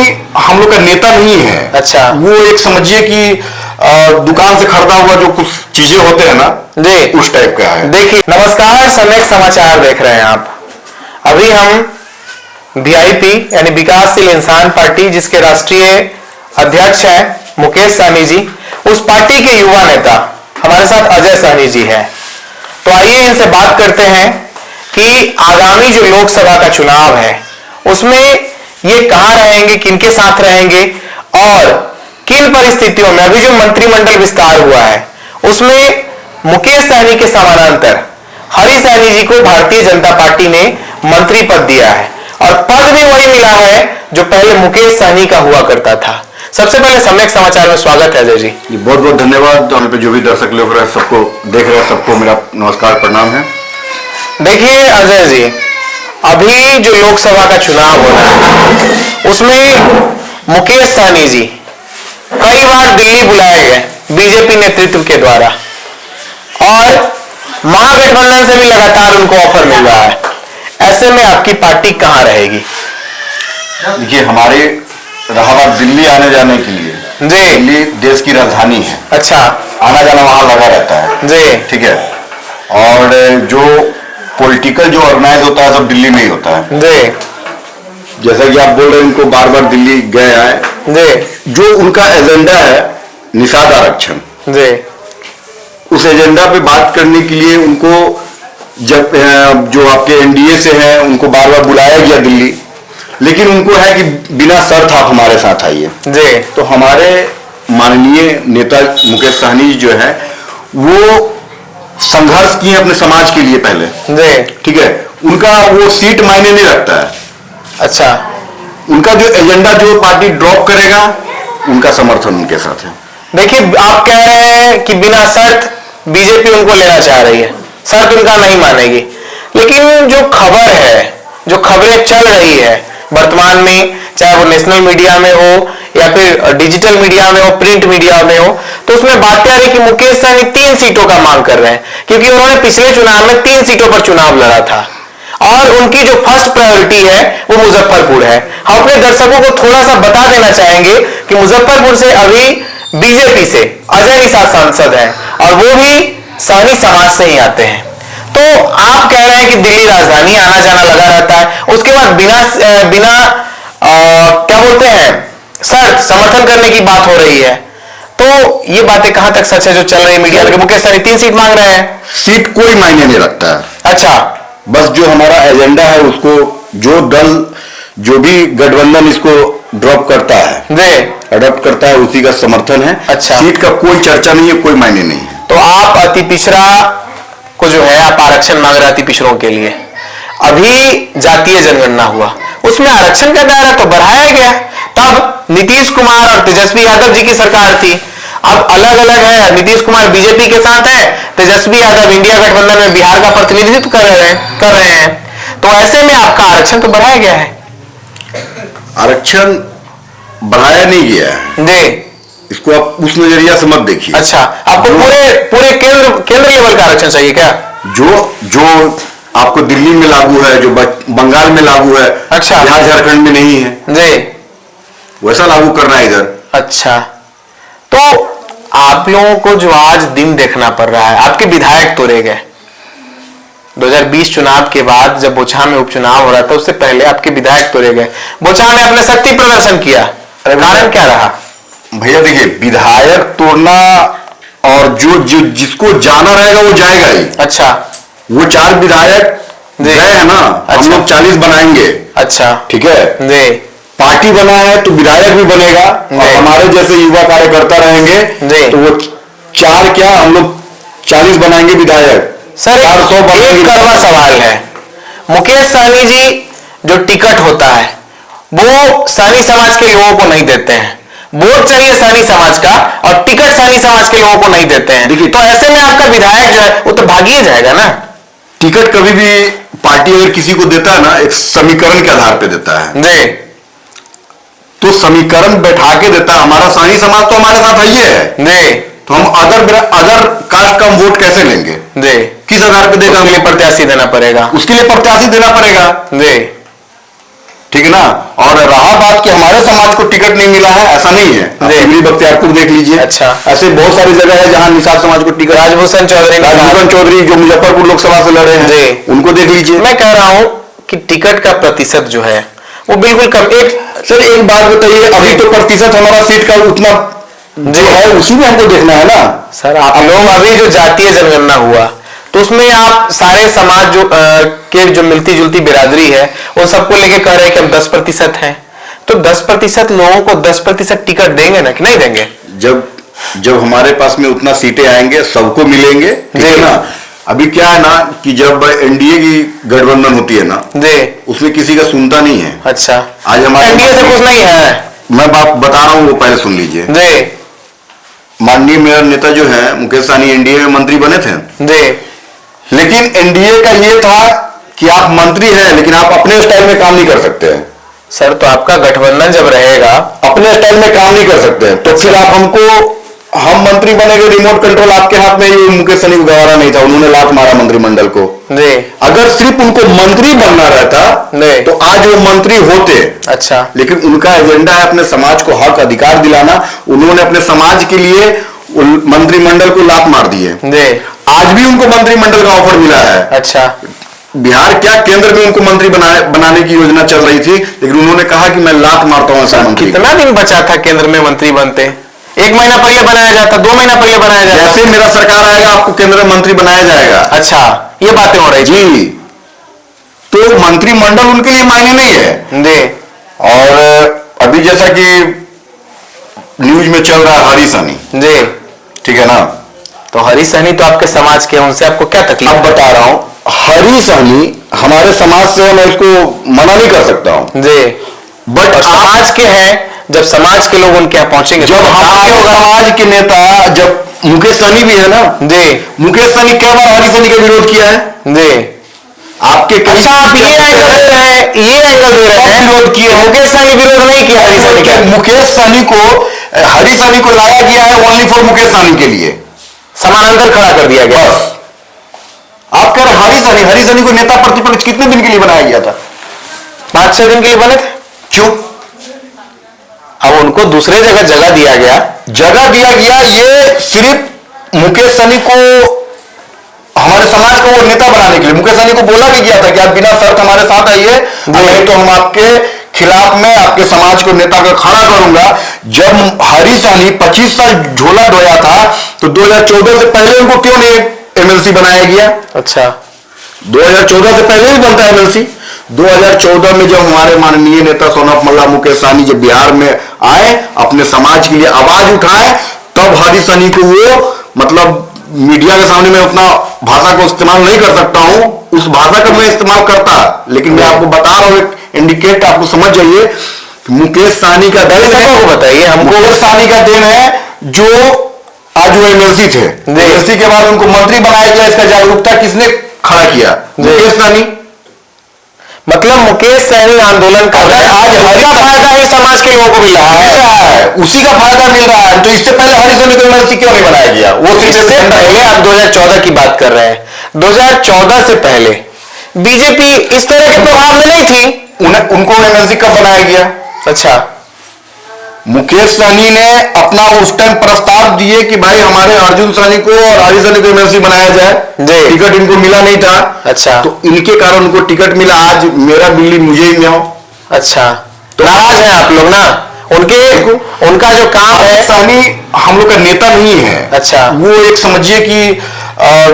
कोई हम लोग का नेता नहीं है। अच्छा, वो एक समझिए कि दुकान से खरीदा हुआ जो कुछ चीजें होते हैं ना जी, उस टाइप का है। देखिए, नमस्कार, सम्यक समाचार देख रहे हैं आप। अभी हम वीआईपी यानी विकासशील इंसान पार्टी, जिसके राष्ट्रीय अध्यक्ष हैं मुकेश सहनी जी, उस पार्टी के युवा नेता हमारे साथ अजय सहनी जी हैं। तो आइए इनसे बात करते हैं कि आगामी जो लोकसभा का चुनाव है उसमें ये कहां रहेंगे, किनके साथ रहेंगे और किन परिस्थितियों में अभी जो मंत्रिमंडल विस्तार हुआ है उसमें मुकेश सहनी के समानांतर हरि सहनी जी को भारतीय जनता पार्टी ने मंत्री पद दिया है और पद भी वही मिला है जो पहले मुकेश सहनी का हुआ करता था। सबसे पहले सम्यक समाचार में स्वागत है अजय जी। बहुत बहुत धन्यवाद। यहाँ पे जो भी दर्शक लोग रहे, सबको देख रहे हैं, सबको मेरा नमस्कार प्रणाम है। देखिए अजय जी, अभी जो लोकसभा का चुनाव हो रहा है उसमें मुकेश सहनी जी कई बार दिल्ली बुलाए गए बीजेपी नेतृत्व के द्वारा और महागठबंधन से भी लगातार उनको ऑफर मिल रहा है। ऐसे में आपकी पार्टी कहां रहेगी? देखिए, हमारे इलाहाबाद दिल्ली आने जाने के लिए, जी, दिल्ली देश की राजधानी है। अच्छा, आना जाना वहां लगा रहता है जी, ठीक है। और जो पॉलिटिकल जो ऑर्गेनाइज होता है सब दिल्ली में ही होता है। जी, जैसा कि आप बोल रहे हैं, उनको बार बार दिल्ली गए आए। जी, जो उनका एजेंडा है निषाद आरक्षण, जी, उस एजेंडा पे बात करने के लिए उनको जब जो आपके एनडीए से हैं उनको बार बार बुलाया गया दिल्ली, लेकिन उनको है कि बिना शर्त आप हमारे साथ आइए। जी, तो हमारे माननीय नेता मुकेश सहनी जो है वो संघर्ष किए अपने समाज के लिए पहले, जी, ठीक है। उनका वो सीट मायने नहीं रखता है। अच्छा, उनका जो एजेंडा जो पार्टी ड्रॉप करेगा उनका समर्थन उनके साथ है। देखिए, आप कह रहे हैं कि बिना शर्त बीजेपी उनको लेना चाह रही है, शर्त उनका नहीं मानेगी, लेकिन जो खबर है, जो खबरें चल रही है वर्तमान में, चाहे वो नेशनल मीडिया में हो या फिर डिजिटल मीडिया में हो, प्रिंट मीडिया में हो, तो उसमें बात आ रही है कि मुकेश सहनी 3 सीटों का मांग कर रहे हैं, क्योंकि उन्होंने पिछले चुनाव में 3 सीटों पर चुनाव लड़ा था और उनकी जो फर्स्ट प्रायोरिटी है वो मुजफ्फरपुर है। हम अपने दर्शकों को थोड़ा सा बता देना चाहेंगे कि मुजफ्फरपुर से अभी बीजेपी से अजय निषाद सांसद हैं और वो भी सहनी समाज से ही आते हैं। तो आप कह रहे हैं कि दिल्ली राजधानी आना जाना लगा रहता है, उसके बाद बिना क्या बोलते हैं शर्त समर्थन करने की बात हो रही है, तो ये बातें कहां तक सच है जो चल रही है मीडिया में? मुकेश सहनी 3 सीट मांग रहे हैं। सीट कोई मायने नहीं रखता है। अच्छा, बस जो हमारा एजेंडा है उसको जो दल जो भी गठबंधन इसको ड्रॉप करता है, जी, अडॉप्ट करता है, उसी का समर्थन है। अच्छा, सीट का कोई चर्चा नहीं है, कोई मायने नहीं है। तो आप अति पिछड़ा को जो है आप आरक्षण मांग रहे अति पिछड़ों के लिए। अभी जातीय जनगणना हुआ, उसमें आरक्षण का दायरा तो बढ़ाया गया, तब नीतीश कुमार और तेजस्वी यादव जी की सरकार थी। अब अलग अलग है, नीतीश कुमार बीजेपी के साथ है, तेजस्वी यादव इंडिया गठबंधन में बिहार का प्रतिनिधित्व कर रहे हैं। तो ऐसे में आपका आरक्षण तो बढ़ाया गया है। आरक्षण बढ़ाया नहीं गया है जी, इसको आप उस नजरिया से मत देखिए। अच्छा, आपको पूरे केंद्र लेवल का आरक्षण चाहिए क्या? जो आपको दिल्ली में लागू है, जो बंगाल में लागू है, अच्छा, बिहार झारखंड में नहीं है जी, वैसा लागू करना है इधर। अच्छा, तो आप लोगों को जो आज दिन देखना पड़ रहा है, आपके विधायक तोड़े गए 2020 चुनाव के बाद, जब बोचहा में उपचुनाव हो रहा था उससे पहले आपके विधायक तोड़े गए। बोचहा में आपने शक्ति प्रदर्शन किया, कारण क्या रहा? भैया देखिए, विधायक तोड़ना और जो जिसको जाना रहेगा वो जाएगा ही। अच्छा, वो 4 विधायक गए हैं ना, अच्छा, हम लोग 40 बनाएंगे। अच्छा, ठीक है जी, पार्टी बना है तो विधायक भी बनेगा और हमारे जैसे युवा कार्यकर्ता रहेंगे तो वो 4 क्या हम लोग 40 बनाएंगे विधायक। सर, एक कड़वा सवाल है, मुकेश सहनी जी जो टिकट होता है वो सहनी समाज के लोगों को नहीं देते हैं, वोट चाहिए सहनी समाज का और टिकट सहनी समाज के लोगों को नहीं देते हैं। देखिए, तो ऐसे में आपका विधायक जो है वो तो भागिए जाएगा ना। टिकट कभी भी पार्टी अगर किसी को देता है ना, एक समीकरण के आधार पे देता है जी, तो समीकरण बैठा के देता है। हमारा सहनी समाज तो हमारे साथ ही है जी, तो हम अदर कास्ट का वोट कैसे लेंगे जी? किस आधार पे देगा? उसके लिए प्रत्याशी देना पड़ेगा, उसके लिए प्रत्याशी देना पड़ेगा जी। ठीक है ना। और रहा बात कि हमारे समाज को टिकट नहीं मिला है, ऐसा नहीं है। आप बख्तियारपुर देख लीजिए, अच्छा, ऐसे बहुत सारी जगह है जहां निषाद समाज को टिकट। राजभूषण चौधरी जो मुजफ्फरपुर लोकसभा से लड़े हैं, उनको देख लीजिए। मैं कह रहा हूं कि टिकट का प्रतिशत जो है वो बिल्कुल कम। सर एक बात बताइए, अभी तो प्रतिशत हमारा सीट का उतना जो है उसी में हमको देखना है ना। सर आप लोग अभी जो जातीय जनगणना हुआ तो उसमें आप सारे समाज के जो मिलती जुलती बिरादरी है उन सबको लेके कह रहे हैं कि हम 10% हैं, तो 10% लोगों को 10% टिकट देंगे ना कि नहीं देंगे? जब हमारे पास में उतना सीटें आएंगे सबको मिलेंगे, ठीक है ना। अभी क्या है ना कि जब एनडीए की गठबंधन होती है ना जी, उसमें किसी का सुनता नहीं है। अच्छा, आज हमारे एनडीए से कुछ नहीं है, मैं बात बता रहा हूँ, वो पहले सुन लीजिए जी। माननीय मेयर नेता जो है मुकेश सहनी एनडीए में मंत्री बने थे जी, लेकिन एनडीए का ये था कि आप मंत्री हैं लेकिन आप अपने स्टाइल में काम नहीं कर सकते हैं। सर तो आपका गठबंधन जब रहेगा अपने स्टाइल में काम नहीं कर सकते हैं तो फिर आप हम मंत्री बनेंगे, रिमोट कंट्रोल आपके हाथ में। ये मुकेश सहनी को गवारा नहीं था, उन्होंने लात मारा मंत्रिमंडल को जी। अगर सिर्फ उनको मंत्री बनना रहता तो आज वो मंत्री होते। अच्छा, लेकिन उनका एजेंडा है अपने समाज को हक अधिकार दिलाना। उन्होंने अपने समाज के लिए मंत्रिमंडल को लात मार दिए। आज भी उनको मंत्रिमंडल का ऑफर मिला है। अच्छा, बिहार क्या केंद्र में उनको मंत्री बनाने की योजना चल रही थी, लेकिन उन्होंने कहा कि मैं लात मारता हूं ऐसा मंत्री। कितना दिन बचा था केंद्र में मंत्री बनते? 1 महीना पहले बनाया जाता, 2 महीना पहले बनाया जाता। जैसे मेरा सरकार आएगा आपको केंद्र में मंत्री बनाया जाएगा। अच्छा, ये बातें हो रही जी। तो मंत्रिमंडल उनके लिए मायने नहीं है जी। और अभी जैसा कि न्यूज में चल रहा है हरी सहनी जी, ठीक है ना। तो हरी सहनी तो आपके समाज के, उनसे आपको क्या तकलीफ? अब बता रहा हूं, हरी सहनी हमारे समाज से, मैं इसको मना नहीं कर सकता हूं जी, बट समाज के हैं। जब समाज के लोग उनके यहाँ पहुंचेंगे, जब हमारे समाज के नेता, जब मुकेश सहनी भी है ना जी, मुकेश सहनी कई बार हरी सहनी का विरोध किया है जी। आपके अच्छा, आप ये एंगल दे रहे हैं विरोध किए। मुकेश सहनी विरोध नहीं किया हरी सहनी का। मुकेश सहनी को, हरी सहनी को लाया गया है ओनली फॉर मुकेश सहनी के लिए, समानांतर खड़ा कर दिया गया। बस आप कह रहे हरी सहनी को नेता प्रतिपक्ष कितने दिन के लिए बनाया गया था? 5-6 दिन के लिए बने थे। क्यों? अब उनको दूसरे जगह दिया गया। ये सिर्फ मुकेश सहनी को, हमारे समाज को वो नेता बनाने के लिए। मुकेश सहनी को बोला भी गया था कि आप बिना शर्त हमारे साथ आइए, नहीं तो हम आपके खिलाफ में आपके समाज को नेता का खड़ा करूंगा। जब हरी सहनी 25 साल झोला ढोया था तो 2014 से पहले उनको क्यों नहीं एमएलसी बनाया गया? अच्छा, 2014 से पहले ही बनता है एमएलसी। 2014 में जब हमारे माननीय नेता सोनम मल्ला मुकेश सहनी जब बिहार में आए, अपने समाज के लिए आवाज उठाए, तब हरी सहनी को वो, मतलब मीडिया के सामने मैं उतना भाषा को इस्तेमाल नहीं कर सकता हूं, उस भाषा का मैं इस्तेमाल करता, लेकिन मैं आपको बता रहा हूं, एक इंडिकेट आपको समझ जाइए। मुकेश सहनी का देन है, बताइए हमको, मुकेश सहनी का देन है जो आज वो एमएलसी थे। एमएलसी के बाद उनको मंत्री बनाया गया। इसका जागरूकता किसने खड़ा किया? मुकेश सहनी। मतलब मुकेश सहनी आंदोलन कर रहे हैं, आज हरी का फायदा ही समाज के लोगों को मिल रहा है, उसी का फायदा मिल रहा है। तो इससे पहले हरी सहनी को एमएलसी क्यों नहीं बनाया गया? वो इससे पहले आप 2014 की बात कर रहे हैं, 2014 से पहले बीजेपी इस तरह के प्रभाव में नहीं थी, उनको एमएलसी कब बनाया गया? अच्छा, मुकेश सहनी ने अपना उस टाइम प्रस्ताव दिए कि भाई हमारे अर्जुन सहनी को और हरी सहनी को एमएलसी बनाया जाए, टिकट इनको मिला नहीं था। अच्छा, तो इनके कारण उनको टिकट मिला। आज मेरा बिल्ली मुझे ही मिलाओ। अच्छा, तो नाराज हैं आप लोग ना, उनका जो काम है। सहनी हम लोग का नेता नहीं है। अच्छा, वो एक समझिए कि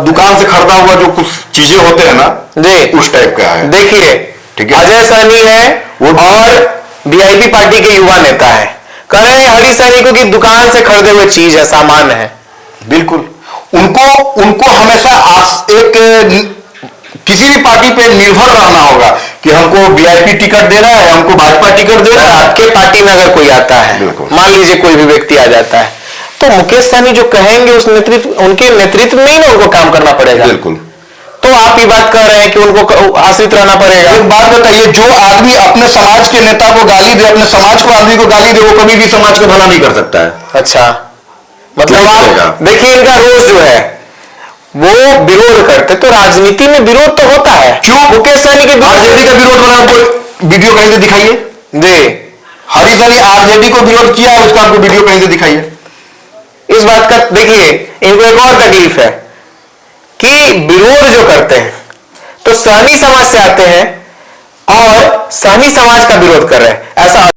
दुकान से खरीदा हुआ जो कुछ चीजें होते हैं ना जी, उस टाइप का है। देखिए, ठीक है, अजय सहनी है और वीआईपी पार्टी के युवा नेता है, कह रहे हैं हरी सहनी को कि दुकान से खरीदे हुए चीज है, सामान है। बिल्कुल, उनको हमेशा किसी भी पार्टी पे निर्भर रहना होगा कि हमको वीआईपी टिकट दे रहा है, हमको भाजपा टिकट दे रहा है। आपके पार्टी में अगर कोई आता है, मान लीजिए कोई भी व्यक्ति आ जाता है, तो मुकेश सहनी जो कहेंगे उस उनके नेतृत्व में ही ना उनको काम करना पड़ेगा। बिल्कुल, तो आप ये बात कर रहे हैं कि उनको आश्रित रहना पड़ेगा। एक बात बताइए, जो आदमी अपने समाज के नेता को गाली दे, अपने समाज को आदमी को गाली दे, वो कभी भी समाज का भला नहीं कर सकता है। अच्छा, मतलब आप देखिए, इनका रोज जो है वो विरोध करते, तो राजनीति में विरोध तो होता है। क्यों? मुकेश सहनी के राजनीति का विरोध बना, वीडियो कहीं से दिखाइए। जी, हरीश अली आरजेडी को विरोध किया है, उसका आपको वीडियो कहीं से दिखाइए। इस बात का देखिए, इनको एक और तकलीफ है कि विरोध जो करते हैं तो सहनी समाज से आते हैं और सहनी समाज का विरोध कर रहे हैं, ऐसा